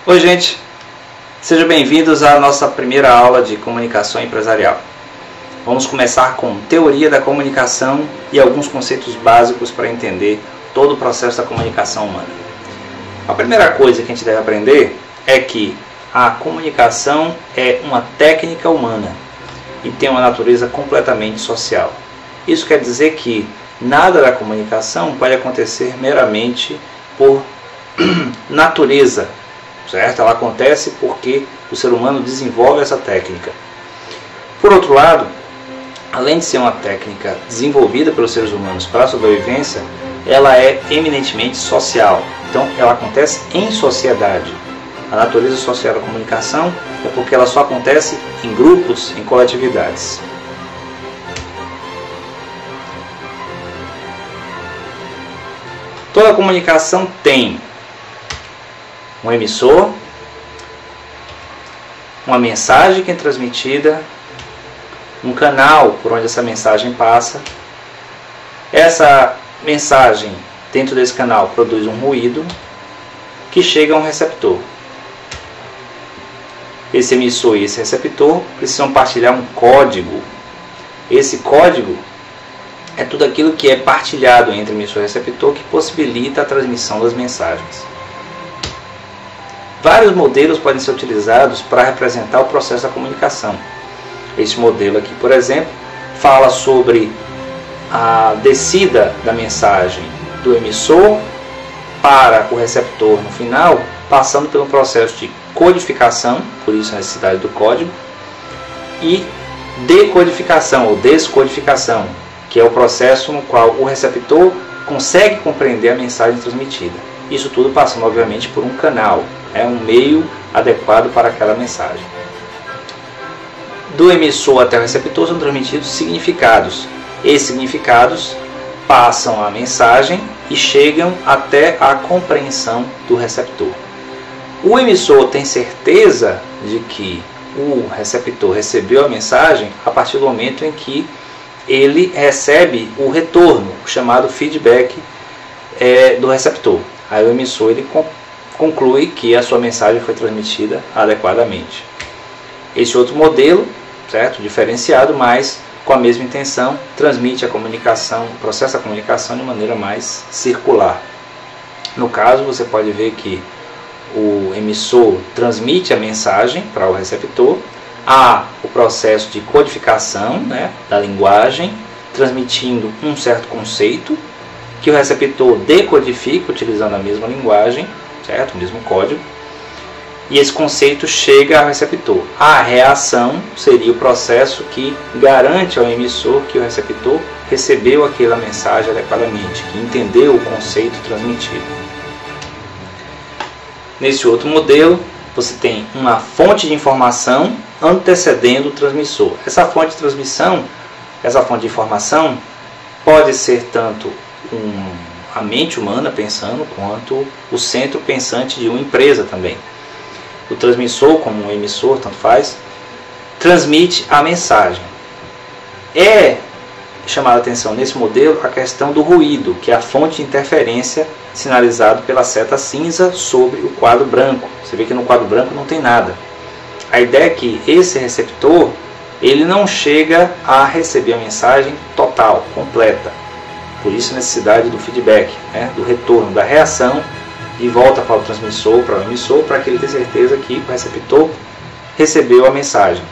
Oi gente, sejam bem-vindos à nossa primeira aula de comunicação empresarial. Vamos começar com teoria da comunicação e alguns conceitos básicos para entender todo o processo da comunicação humana. A primeira coisa que a gente deve aprender é que a comunicação é uma técnica humana e tem uma natureza completamente social. Isso quer dizer que nada da comunicação pode acontecer meramente por natureza, certo? Ela acontece porque o ser humano desenvolve essa técnica. Por outro lado, além de ser uma técnica desenvolvida pelos seres humanos para a sobrevivência, ela é eminentemente social. Então, ela acontece em sociedade. A natureza social da comunicação é porque ela só acontece em grupos, em coletividades. Toda comunicação tem um emissor, uma mensagem que é transmitida, um canal por onde essa mensagem passa. Essa mensagem, dentro desse canal, produz um ruído que chega a um receptor. Esse emissor e esse receptor precisam partilhar um código. Esse código é tudo aquilo que é partilhado entre emissor e receptor que possibilita a transmissão das mensagens. Vários modelos podem ser utilizados para representar o processo da comunicação. Este modelo aqui, por exemplo, fala sobre a descida da mensagem do emissor para o receptor no final, passando pelo processo de codificação, por isso a necessidade do código, e decodificação ou descodificação, que é o processo no qual o receptor consegue compreender a mensagem transmitida. Isso tudo passando, obviamente, por um canal, um meio adequado para aquela mensagem. Do emissor até o receptor são transmitidos significados. Esses significados passam a mensagem e chegam até a compreensão do receptor. O emissor tem certeza de que o receptor recebeu a mensagem a partir do momento em que ele recebe o retorno, o chamado feedback do receptor. Aí o emissor ele conclui que a sua mensagem foi transmitida adequadamente. Esse outro modelo, certo, diferenciado, mas com a mesma intenção, transmite a comunicação, processa a comunicação de maneira mais circular. No caso, você pode ver que o emissor transmite a mensagem para o receptor, há o processo de codificação, da linguagem, transmitindo um certo conceito, que o receptor decodifica utilizando a mesma linguagem, certo? O mesmo código, e esse conceito chega ao receptor. A reação seria o processo que garante ao emissor que o receptor recebeu aquela mensagem adequadamente, que entendeu o conceito transmitido. Nesse outro modelo, você tem uma fonte de informação antecedendo o transmissor. Essa fonte de transmissão, essa fonte de informação, pode ser tanto a mente humana pensando, quanto o centro pensante de uma empresa também. O transmissor, como o emissor, tanto faz, transmite a mensagem. É chamada a atenção nesse modelo a questão do ruído, que é a fonte de interferência sinalizado pela seta cinza sobre o quadro branco. Você vê que no quadro branco não tem nada. A ideia é que esse receptor ele não chega a receber a mensagem total, completa. Por isso a necessidade do feedback, do retorno, da reação, de volta para o transmissor, para o emissor, para que ele tenha certeza que o receptor recebeu a mensagem,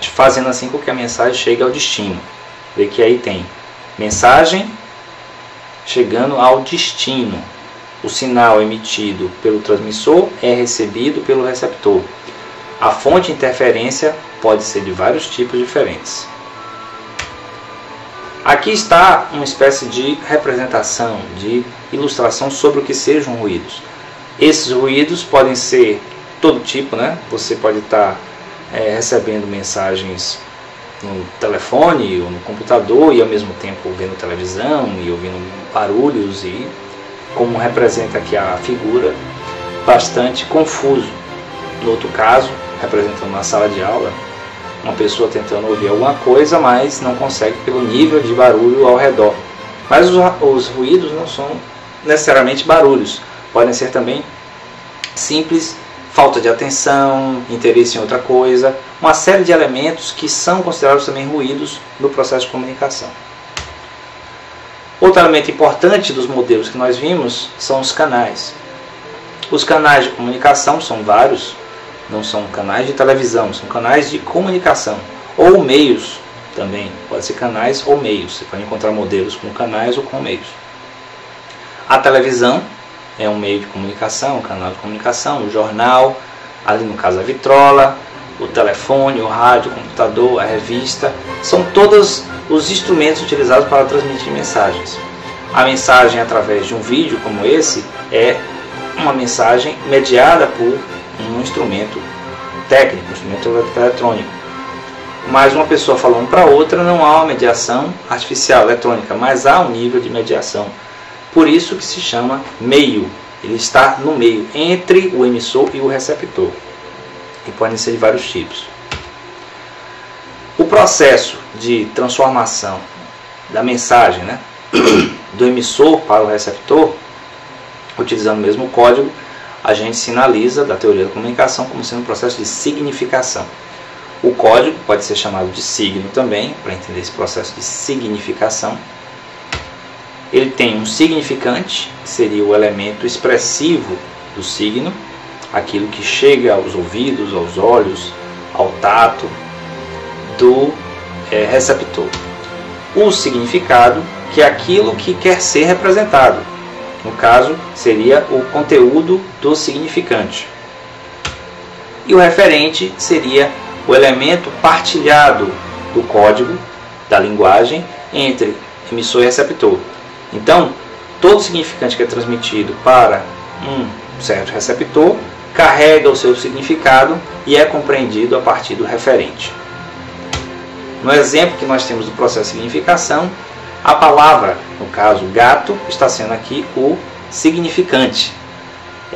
fazendo assim com que a mensagem chegue ao destino. Vê que aí tem mensagem chegando ao destino. O sinal emitido pelo transmissor é recebido pelo receptor. A fonte de interferência pode ser de vários tipos diferentes. Aqui está uma espécie de representação, de ilustração sobre o que sejam ruídos. Esses ruídos podem ser todo tipo, Você pode estar recebendo mensagens no telefone ou no computador e ao mesmo tempo vendo televisão e ouvindo barulhos, e como representa aqui a figura, bastante confuso. No outro caso, representando uma sala de aula, uma pessoa tentando ouvir alguma coisa, mas não consegue pelo nível de barulho ao redor. Mas os ruídos não são necessariamente barulhos, podem ser também simples falta de atenção, interesse em outra coisa, uma série de elementos que são considerados também ruídos no processo de comunicação. Outro elemento importante dos modelos que nós vimos são os canais. Os canais de comunicação são vários, não são canais de televisão, são canais de comunicação, ou meios também, pode ser canais ou meios, você pode encontrar modelos com canais ou com meios. A televisão é um meio de comunicação, um canal de comunicação, o jornal, ali no caso a vitrola, o telefone, o rádio, o computador, a revista, são todos os instrumentos utilizados para transmitir mensagens. A mensagem através de um vídeo como esse é uma mensagem mediada por um instrumento técnico, um instrumento eletrônico. Mas uma pessoa falando para outra não há uma mediação artificial eletrônica, mas há um nível de mediação. Por isso que se chama meio. Ele está no meio, entre o emissor e o receptor. E podem ser de vários tipos. O processo de transformação da mensagem, né, do emissor para o receptor, utilizando o mesmo código, a gente sinaliza da teoria da comunicação como sendo um processo de significação. O código pode ser chamado de signo também, para entender esse processo de significação. Ele tem um significante, que seria o elemento expressivo do signo, aquilo que chega aos ouvidos, aos olhos, ao tato do receptor. O significado, que é aquilo que quer ser representado. No caso, seria o conteúdo do significante. E o referente seria o elemento partilhado do código, da linguagem, entre emissor e receptor. Então, todo significante que é transmitido para um certo receptor carrega o seu significado e é compreendido a partir do referente. No exemplo que nós temos do processo de significação, a palavra, no caso gato, está sendo aqui o significante.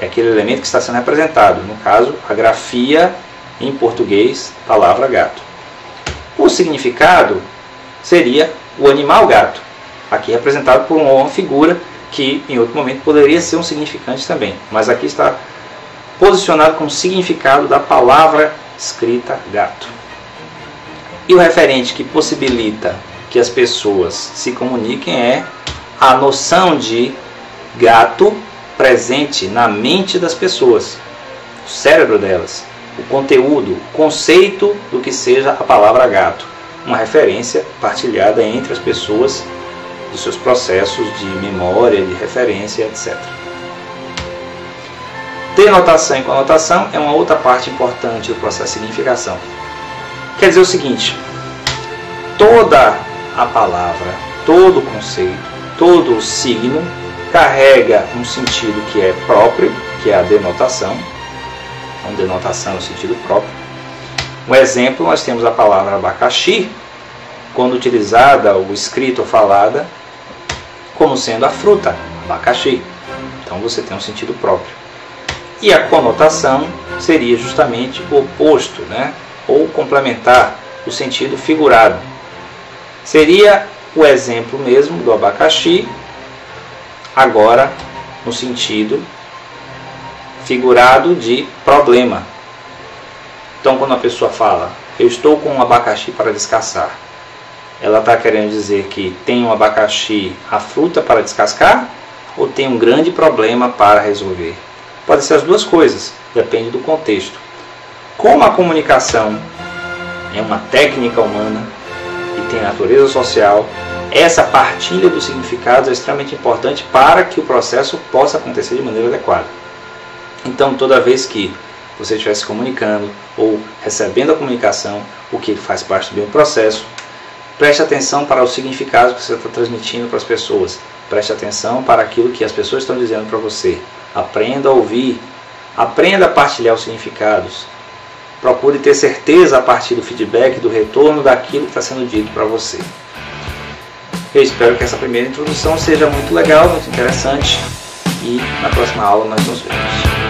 É aquele elemento que está sendo representado. No caso, a grafia em português, palavra gato. O significado seria o animal gato, aqui representado por uma figura que em outro momento poderia ser um significante também, mas aqui está posicionado como significado da palavra escrita gato. E o referente que possibilita que as pessoas se comuniquem é a noção de gato presente na mente das pessoas, o cérebro delas, o conteúdo, o conceito do que seja a palavra gato, uma referência partilhada entre as pessoas dos seus processos de memória, de referência, etc. Denotação e conotação é uma outra parte importante do processo de significação. Quer dizer o seguinte: toda a palavra, todo o conceito, todo o signo carrega um sentido que é próprio, que é a denotação. Então, denotação é o sentido próprio. Um exemplo, nós temos a palavra abacaxi, quando utilizada ou escrita ou falada, como sendo a fruta, abacaxi. Então você tem um sentido próprio. E a conotação seria justamente o oposto, né? Ou complementar, o sentido figurado. Seria o exemplo mesmo do abacaxi, agora no sentido figurado de problema. Então, quando a pessoa fala, eu estou com um abacaxi para descascar, ela está querendo dizer que tem um abacaxi, a fruta, para descascar, ou tem um grande problema para resolver? Pode ser as duas coisas, depende do contexto. Como a comunicação é uma técnica humana e tem natureza social, essa partilha dos significados é extremamente importante para que o processo possa acontecer de maneira adequada. Então, toda vez que você estiver se comunicando ou recebendo a comunicação, o que faz parte do mesmo processo, preste atenção para os significados que você está transmitindo para as pessoas. Preste atenção para aquilo que as pessoas estão dizendo para você. Aprenda a ouvir, aprenda a partilhar os significados. Procure ter certeza a partir do feedback, do retorno daquilo que está sendo dito para você. Eu espero que essa primeira introdução seja muito legal, muito interessante, e na próxima aula nós nos vemos.